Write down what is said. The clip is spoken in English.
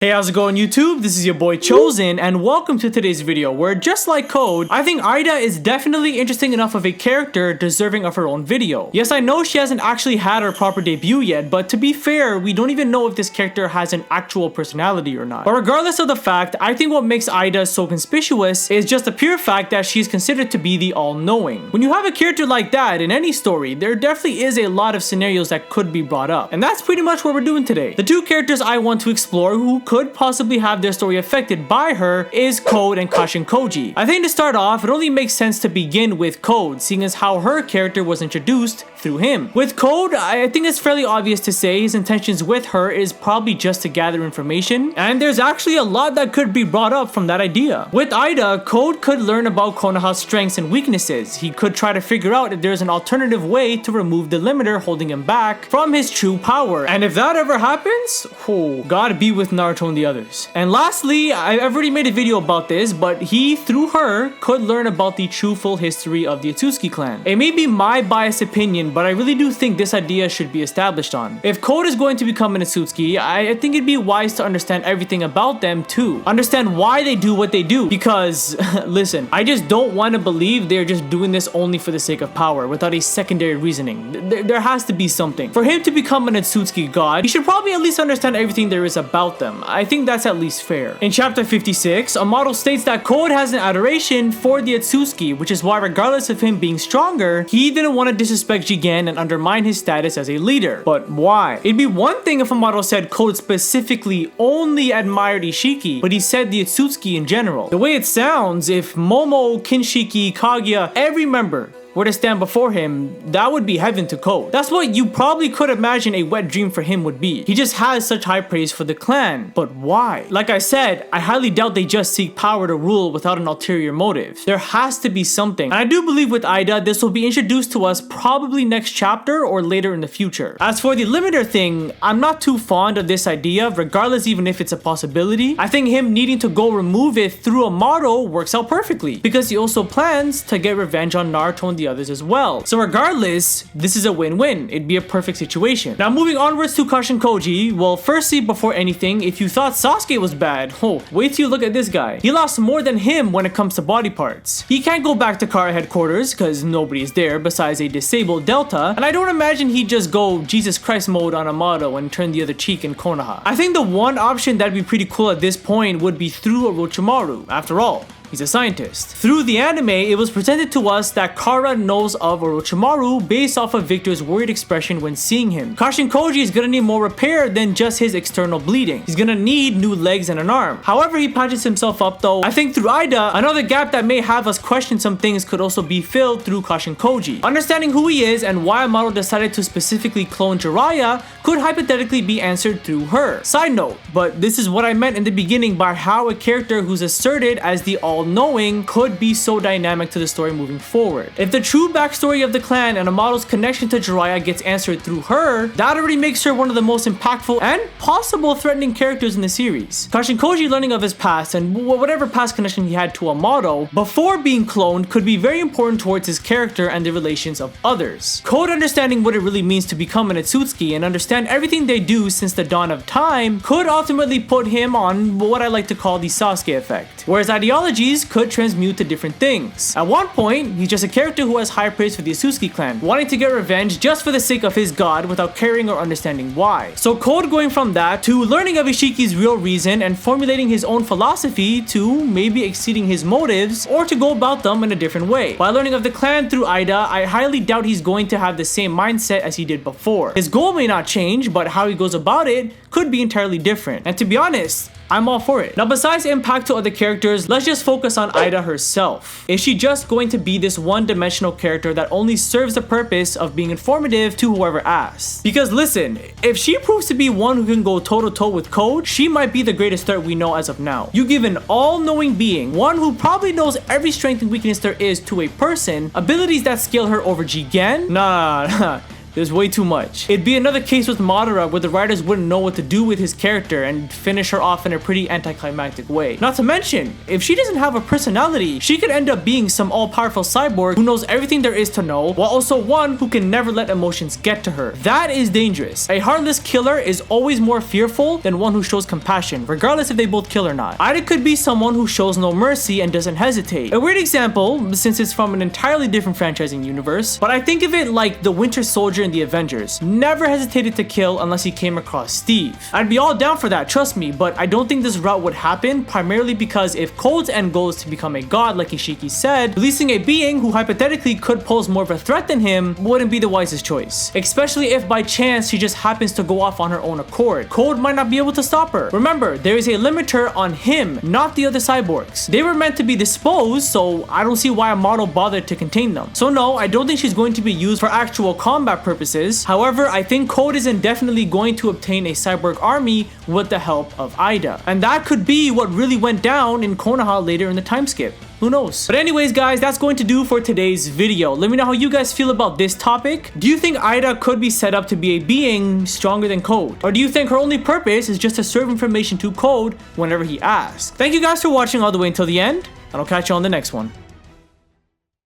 Hey, how's it going YouTube? This is your boy Chosen and welcome to today's video where, just like Code, I think Eida is definitely interesting enough of a character deserving of her own video. Yes, I know she hasn't actually had her proper debut yet, but to be fair, we don't even know if this character has an actual personality or not. But regardless of the fact, I think what makes Eida so conspicuous is just the pure fact that she's considered to be the all-knowing. When you have a character like that in any story, there definitely is a lot of scenarios that could be brought up. And that's pretty much what we're doing today. The two characters I want to explore who could possibly have their story affected by her is Code and Kaz and Koji. I think to start off, it only makes sense to begin with Code, seeing as how her character was introduced through him. With Code, I think it's fairly obvious to say his intentions with her is probably just to gather information, and there's actually a lot that could be brought up from that idea. With Eida, Code could learn about Konoha's strengths and weaknesses. He could try to figure out if there's an alternative way to remove the limiter holding him back from his true power, and if that ever happens, God be with Naruto and the others. And lastly, I've already made a video about this, but he, through her, could learn about the true full history of the Itsuki clan. It may be my biased opinion, but I really do think this idea should be established on. If Code is going to become an Itsuki, I think it'd be wise to understand everything about them too. Understand why they do what they do, because, listen, I just don't want to believe they're just doing this only for the sake of power, without a secondary reasoning. There has to be something. For him to become an Itsuki god, he should probably at least understand everything there is about them. I think that's at least fair. In chapter 56, a model states that Code has an adoration for the Itsuki, which is why regardless of him being stronger, he didn't want to disrespect Jigen and undermine his status as a leader. But why? It'd be one thing if a model said Code specifically only admired Isshiki, but he said the Itsuki in general. The way it sounds, if Momo, Kinshiki, Kaguya, every member were to stand before him, that would be heaven to Code. That's what you probably could imagine a wet dream for him would be. He just has such high praise for the clan. But why? Like I said, I highly doubt they just seek power to rule without an ulterior motive. There has to be something. And I do believe with Eida, this will be introduced to us probably next chapter or later in the future. As for the limiter thing, I'm not too fond of this idea, regardless even if it's a possibility. I think him needing to go remove it through a model works out perfectly, because he also plans to get revenge on Naruto and the others as well. So regardless, this is a win-win. It'd be a perfect situation. Now moving onwards to Kaz and Koji, well, firstly, before anything, if you thought Sasuke was bad, wait till you look at this guy. He lost more than him when it comes to body parts. He can't go back to Kara headquarters because nobody's there besides a disabled Delta, and I don't imagine he'd just go Jesus Christ mode on Amato and turn the other cheek in Konoha. I think the one option that'd be pretty cool at this point would be through Orochimaru. After all, he's a scientist. Through the anime, it was presented to us that Kara knows of Orochimaru based off of Victor's worried expression when seeing him. Kaz and Koji is gonna need more repair than just his external bleeding. He's gonna need new legs and an arm. However he patches himself up though, I think through Eida, another gap that may have us question some things could also be filled through Kaz and Koji. Understanding who he is and why a model decided to specifically clone Jiraiya could hypothetically be answered through her. Side note, but this is what I meant in the beginning by how a character who's asserted as the all-knowing could be so dynamic to the story moving forward. If the true backstory of the clan and a model's connection to Jiraiya gets answered through her, that already makes her one of the most impactful and possible threatening characters in the series. Kaz and Koji learning of his past and whatever past connection he had to a model before being cloned could be very important towards his character and the relations of others. Code understanding what it really means to become an Itsuki and understand everything they do since the dawn of time could ultimately put him on what I like to call the Sasuke effect, whereas ideologies could transmute to different things. At one point, he's just a character who has high praise for the Itsuki clan, wanting to get revenge just for the sake of his god without caring or understanding why. So Code going from that to learning of Ishiki's real reason and formulating his own philosophy to maybe exceeding his motives or to go about them in a different way. By learning of the clan through Eida, I highly doubt he's going to have the same mindset as he did before. His goal may not change, but how he goes about it could be entirely different. And to be honest, I'm all for it. Now besides impact to other characters, let's just focus on Eida herself. Is she just going to be this one-dimensional character that only serves the purpose of being informative to whoever asks? Because listen, if she proves to be one who can go toe-to-toe with Code, she might be the greatest threat we know as of now. You give an all-knowing being, one who probably knows every strength and weakness there is to a person, abilities that scale her over Jigen? Nah. There's way too much. It'd be another case with Madara where the writers wouldn't know what to do with his character and finish her off in a pretty anticlimactic way. Not to mention, if she doesn't have a personality, she could end up being some all-powerful cyborg who knows everything there is to know, while also one who can never let emotions get to her. That is dangerous. A heartless killer is always more fearful than one who shows compassion, regardless if they both kill or not. Eida could be someone who shows no mercy and doesn't hesitate. A weird example, since it's from an entirely different franchising universe, but I think of it like the Winter Soldier in the Avengers. Never hesitated to kill unless he came across Steve. I'd be all down for that, trust me, but I don't think this route would happen, primarily because if Cold's end goal is to become a god like Isshiki said, releasing a being who hypothetically could pose more of a threat than him wouldn't be the wisest choice. Especially if by chance she just happens to go off on her own accord. Cold might not be able to stop her. Remember, there is a limiter on him, not the other cyborgs. They were meant to be disposed, so I don't see why a model bothered to contain them. So no, I don't think she's going to be used for actual combat purposes. However, I think Code is indefinitely going to obtain a cyborg army with the help of Eida. And that could be what really went down in Konoha later in the time skip. Who knows? But anyways, guys, that's going to do for today's video. Let me know how you guys feel about this topic. Do you think Eida could be set up to be a being stronger than Code? Or do you think her only purpose is just to serve information to Code whenever he asks? Thank you guys for watching all the way until the end, and I'll catch you on the next one.